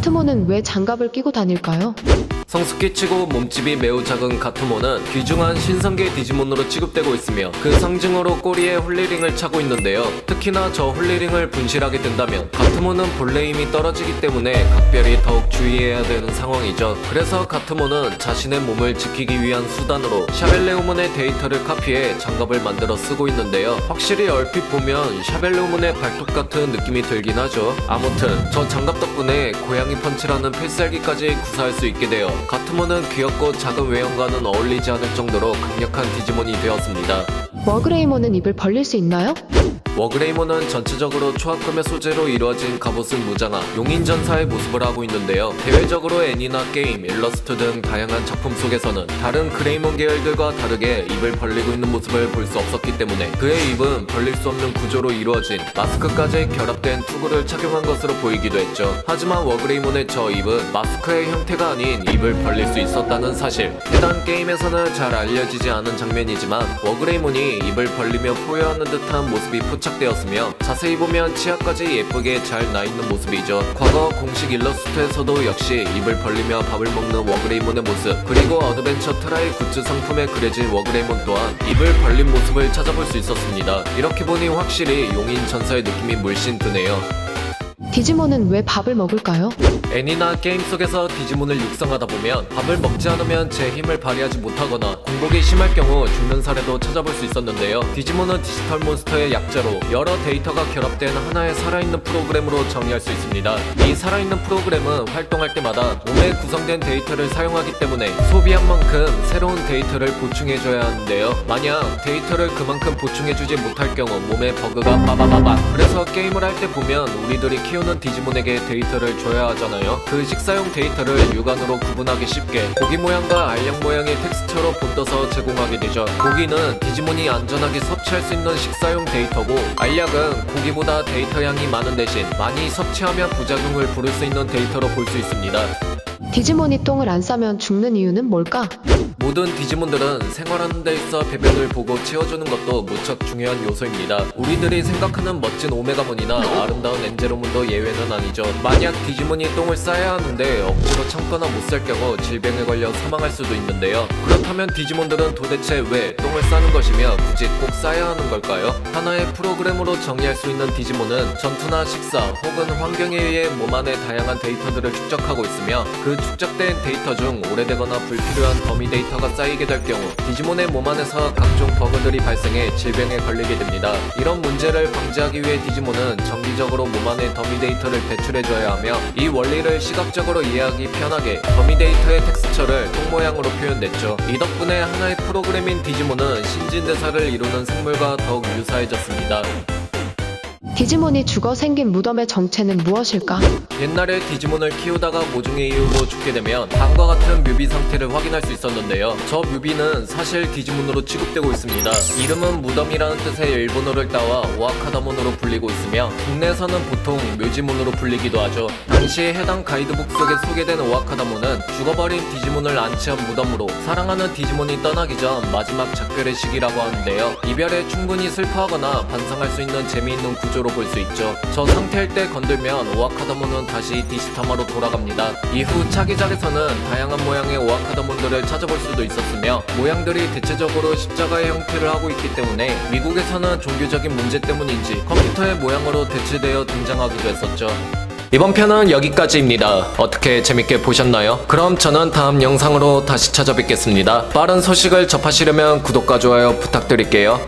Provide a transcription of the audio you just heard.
가트몬은 왜 장갑을 끼고 다닐까요? 성숙기치고 몸집이 매우 작은 가트몬은 귀중한 신성계 디지몬으로 취급되고 있으며 그 상징으로 꼬리에 홀리링을 차고 있는데요. 특히나 저 홀리링을 분실하게 된다면 가트몬은 본래 힘이 떨어지기 때문에 각별히 더욱 주의해야 되는 상황이죠. 그래서 가트몬은 자신의 몸을 지키기 위한 수단으로 샤벨레우몬의 데이터를 카피해 장갑을 만들어 쓰고 있는데요. 확실히 얼핏 보면 샤벨레우몬의 발톱 같은 느낌이 들긴 하죠. 아무튼 저 장갑 덕분에 고양이 펀치라는 필살기까지 구사할 수 있게 되어 가트몬은 귀엽고 작은 외형과는 어울리지 않을 정도로 강력한 디지몬이 되었습니다. 워그레이몬은 입을 벌릴 수 있나요? 워그레이몬은 전체적으로 초합금의 소재로 이루어진 갑옷을 무장한 용인전사의 모습을 하고 있는데요. 대외적으로 애니나 게임, 일러스트 등 다양한 작품 속에서는 다른 그레이몬 계열들과 다르게 입을 벌리고 있는 모습을 볼 수 없었기 때문에 그의 입은 벌릴 수 없는 구조로 이루어진 마스크까지 결합된 투구를 착용한 것으로 보이기도 했죠. 하지만 워그레이몬의 저 입은 마스크의 형태가 아닌 입을 벌릴 수 있었다는 사실. 해당 게임에서는 잘 알려지지 않은 장면이지만 워그레이몬이 입을 벌리며 포효하는 듯한 모습이 포착되었으며 자세히 보면 치아까지 예쁘게 잘 나있는 모습이죠. 과거 공식 일러스트에서도 역시 입을 벌리며 밥을 먹는 워그레이몬의 모습, 그리고 어드벤처 트라이 굿즈 상품에 그려진 워그레이몬 또한 입을 벌린 모습을 찾아볼 수 있었습니다. 이렇게 보니 확실히 용인 전사의 느낌이 물씬 드네요. 디지몬은 왜 밥을 먹을까요? 애니나 게임 속에서 디지몬을 육성하다 보면 밥을 먹지 않으면 제 힘을 발휘하지 못하거나 공복이 심할 경우 죽는 사례도 찾아볼 수 있었는데요. 디지몬은 디지털 몬스터의 약자로 여러 데이터가 결합된 하나의 살아있는 프로그램으로 정의할 수 있습니다. 이 살아있는 프로그램은 활동할 때마다 몸에 구성된 데이터를 사용하기 때문에 소비한 만큼 새로운 데이터를 보충해줘야 하는데요. 만약 데이터를 그만큼 보충해주지 못할 경우 몸에 버그가 빠바바박. 그래서 게임을 할 때 보면 우리들이 키우는 디지몬에게 데이터를 줘야 하잖아요. 그 식사용 데이터를 육안으로 구분하기 쉽게 고기 모양과 알약 모양의 텍스처로 본떠서 제공하게 되죠. 고기는 디지몬이 안전하게 섭취할 수 있는 식사용 데이터고, 알약은 고기보다 데이터 양이 많은 대신 많이 섭취하면 부작용을 부를 수 있는 데이터로 볼 수 있습니다. 디지몬이 똥을 안 싸면 죽는 이유는 뭘까? 모든 디지몬들은 생활하는 데 있어 배변을 보고 채워주는 것도 무척 중요한 요소입니다. 우리들이 생각하는 멋진 오메가몬이나 아름다운 엔제로몬도 예외는 아니죠. 만약 디지몬이 똥을 싸야 하는데 억지로 참거나 못 쌀 경우 질병에 걸려 사망할 수도 있는데요. 그렇다면 디지몬들은 도대체 왜 똥을 싸는 것이며 굳이 꼭 싸야 하는 걸까요? 하나의 프로그램으로 정의할 수 있는 디지몬은 전투나 식사 혹은 환경에 의해 몸 안에 다양한 데이터들을 축적하고 있으며 그 축적된 데이터 중 오래되거나 불필요한 더미 데이터가 쌓이게 될 경우 디지몬의 몸 안에서 각종 버그들이 발생해 질병에 걸리게 됩니다. 이런 문제를 방지하기 위해 디지몬은 정기적으로 몸 안에 더미 데이터를 배출해줘야 하며 이 원리를 시각적으로 이해하기 편하게 더미 데이터의 텍스처를 똥 모양으로 표현됐죠. 이 덕분에 하나의 프로그램인 디지몬은 신진대사를 이루는 생물과 더욱 유사해졌습니다. 디지몬이 죽어 생긴 무덤의 정체는 무엇일까? 옛날에 디지몬을 키우다가 모종의 이유로 죽게 되면 다음과 같은 뮤비 상태를 확인할 수 있었는데요. 저 뮤비는 사실 디지몬으로 취급되고 있습니다. 이름은 무덤이라는 뜻의 일본어를 따와 오아카다몬으로 불리고 있으며 국내에서는 보통 묘지몬으로 불리기도 하죠. 당시 해당 가이드북 속에 소개된 오아카다몬은 죽어버린 디지몬을 안치한 무덤으로 사랑하는 디지몬이 떠나기 전 마지막 작별의 시기라고 하는데요. 이별에 충분히 슬퍼하거나 반성할 수 있는 재미있는 구조로 볼 수 있죠. 저 상태일 때 건들면 오아카다몬은 다시 디시타마로 돌아갑니다. 이후 차기작에서는 다양한 모양의 오아카다몬들을 찾아볼 수도 있었으며 모양들이 대체적으로 십자가의 형태를 하고 있기 때문에 미국에서는 종교적인 문제 때문인지 컴퓨터의 모양으로 대체되어 등장하기도 했었죠. 이번 편은 여기까지입니다. 어떻게 재밌게 보셨나요? 그럼 저는 다음 영상으로 다시 찾아뵙겠습니다. 빠른 소식을 접하시려면 구독과 좋아요 부탁드릴게요.